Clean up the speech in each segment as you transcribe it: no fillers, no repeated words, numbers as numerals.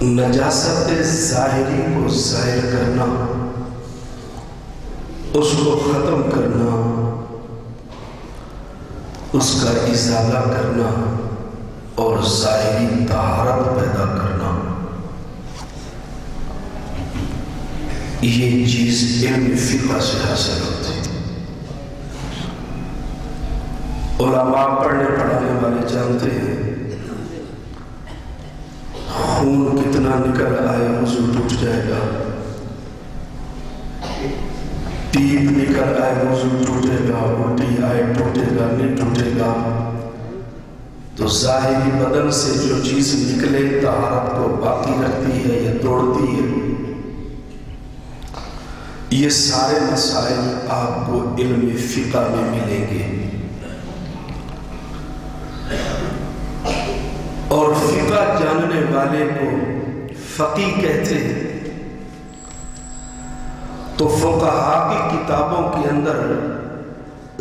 نجاست ظاہری کو ظاہر کرنا، اس کو ختم کرنا، اس کا ازالہ کرنا اور ظاہری طہارت پیدا کرنا، یہ چیز علم فقہ سے حاصل ہوتی ہے۔ علماء پڑھنے پڑھانے والے جانتے ہیں خون کتنا نکل آئے وضو ٹوٹ جائے گا، پیپ نکل آئے وضو ٹوٹے گا، الٹی آئے ٹوٹے گا نہیں ٹوٹے گا۔ تو ظاہری بدن سے جو چیز نکلے طہارت کو باقی رکھتی ہے یا توڑتی ہے، یہ سارے مسائل آپ کو علم فقہ میں ملیں گے۔ اور فقہ جاننے والے کو فقیہ کہتے ہیں۔ تو فقہاء کی کتابوں کے اندر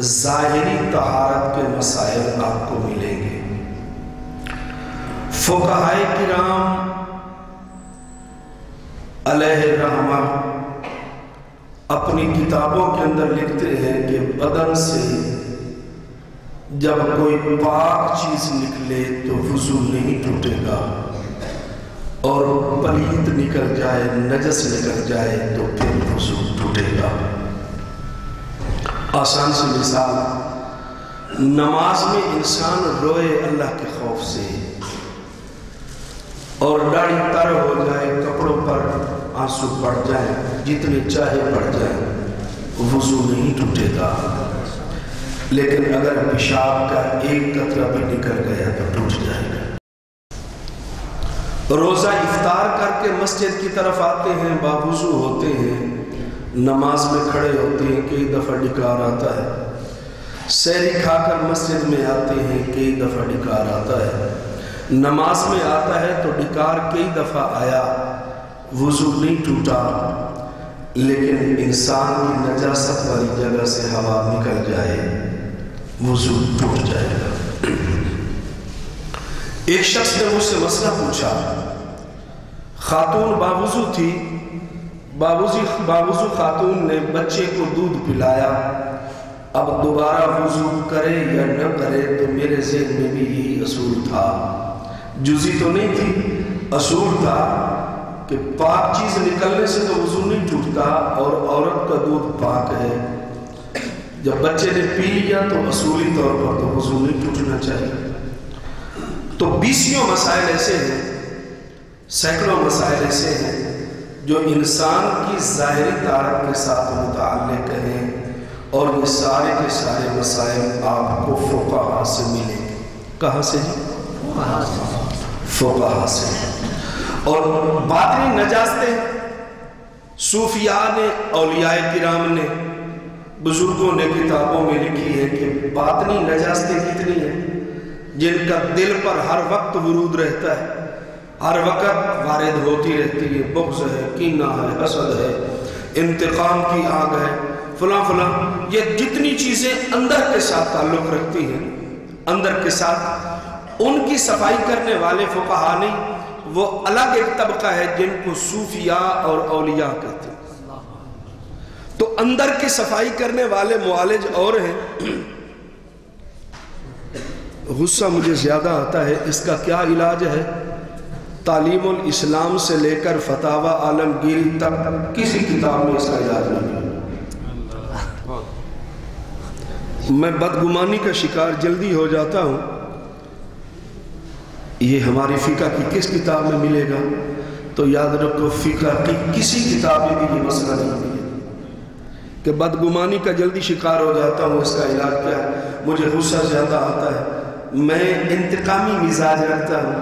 ظاہری طہارت کے مسائل آپ کو ملیں گے۔ فقہاء کرام علیہ رحمہ اپنی کتابوں کے اندر لکھتے ہیں کہ بدن سے جب کوئی پاک چیز نکلے تو وضو نہیں ٹوٹے گا، اور پلید نکل جائے، نجس نکل جائے تو پھر وضو ٹوٹے گا۔ آسان سی مثال، نماز میں انسان روئے اللہ کے خوف سے اور داڑھی تر ہو جائے، کپڑوں پر آنسو پڑ جائیں، جتنے چاہے پڑ جائیں، وضو نہیں ٹوٹے گا۔ لیکن اگر پیشاب کا ایک قطرہ بھی نکل گیا تو ٹوٹ جائے گا۔ روزہ افطار کر کے مسجد کی طرف آتے ہیں، باوضو ہوتے ہیں، نماز میں کھڑے ہوتے ہیں، کئی دفعہ ڈکار آتا ہے۔ سحری کھا کر مسجد میں آتے ہیں، کئی دفعہ ڈکار آتا ہے۔ نماز میں آتا ہے تو ڈکار کئی دفعہ آیا، وضو نہیں ٹوٹا، لیکن انسان کی نجاست والی جگہ سے ہوا نکل جائے، وضو ٹوٹ جائے گا۔ ایک شخص نے مجھ سے مسئلہ پوچھا، خاتون باوضو تھی، باوضو خاتون نے بچے کو دودھ پلایا، اب دوبارہ وضو کرے یا نہ کرے؟ تو میرے ذہن میں بھی یہی اصول تھا، جزی تو نہیں تھی، اصول تھا کہ پاک چیز نکلنے سے تو وضو نہیں ٹوٹتا، اور عورت کا دودھ پاک ہے، جب بچے نے پی لیا تو اصولی طور پر تو وضو نہیں ٹوٹنا چاہیے۔ تو بیسیوں مسائل ایسے ہیں، سینکڑوں مسائل ایسے ہیں جو انسان کی ظاہری طہارت کے ساتھ متعلق ہیں، اور یہ سارے کے سارے مسائل آپ کو فقہاء سے ملیں گے۔ کہاں سے جی؟ فقہاء سے۔ اور باطنی نجاستیں صوفیاء نے، اولیاء کرام نے، بزرگوں نے کتابوں میں لکھی ہے کہ باطنی نجاستیں کتنی ہیں جن کا دل پر ہر وقت ورود رہتا ہے، ہر وقت وارد ہوتی رہتی ہے، بغض ہے، کینہ ہے، حسد ہے، انتقام کی آگ ہے، فلاں فلاں، یہ جتنی چیزیں اندر کے ساتھ تعلق رکھتی ہیں، اندر کے ساتھ، ان کی صفائی کرنے والے فقہاء نہیں، وہ الگ ایک طبقہ ہے جن کو صوفیاء اور اولیاء کہتے ہیں۔ تو اندر کی صفائی کرنے والے معالج اور ہیں۔ غصہ مجھے زیادہ آتا ہے، اس کا کیا علاج ہے؟ تعلیم الاسلام سے لے کر فتاوی عالمگیری تک کسی کتاب میں اس کا علاج نہیں ہے۔ میں بدگمانی کا شکار جلدی ہو جاتا ہوں، یہ ہماری فقہ کی کس کتاب میں ملے گا؟ تو یاد رکھو فقہ کی کسی کتاب میں بھی یہ مسئلہ نہیں ہے کہ بدگمانی کا جلدی شکار ہو جاتا ہوں، اس کا علاج کیا ہے؟ مجھے غصہ زیادہ آتا ہے، میں انتقامی مزاج رکھتا ہوں،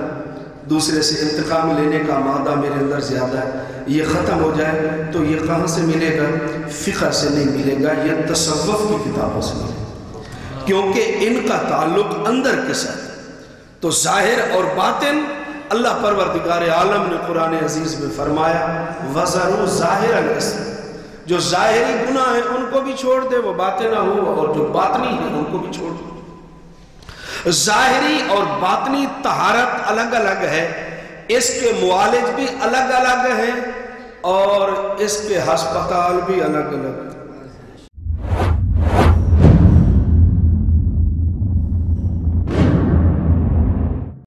دوسرے سے انتقام لینے کا مادہ میرے اندر زیادہ ہے، یہ ختم ہو جائے تو یہ کہاں سے ملے گا؟ فقہ سے نہیں ملے گا، یہ تصوف کی کتابوں سے ملے گا، کیونکہ ان کا تعلق اندر کے ساتھ۔ تو ظاہر اور باطن، اللہ پروردگار عالم نے قرآن عزیز میں فرمایا وَذَرُوا ظَاهِرَ الْإِثْمِ، جو ظاہری گناہ ہیں ان کو بھی چھوڑ دے، وہ باطنہ ہو، اور جو باطنی ہیں ان کو بھی چھوڑ دے۔ ظاہری اور باطنی طہارت الگ الگ ہے، اس کے معالج بھی الگ الگ ہیں اور اس کے ہسپتال بھی الگ الگ ہیں۔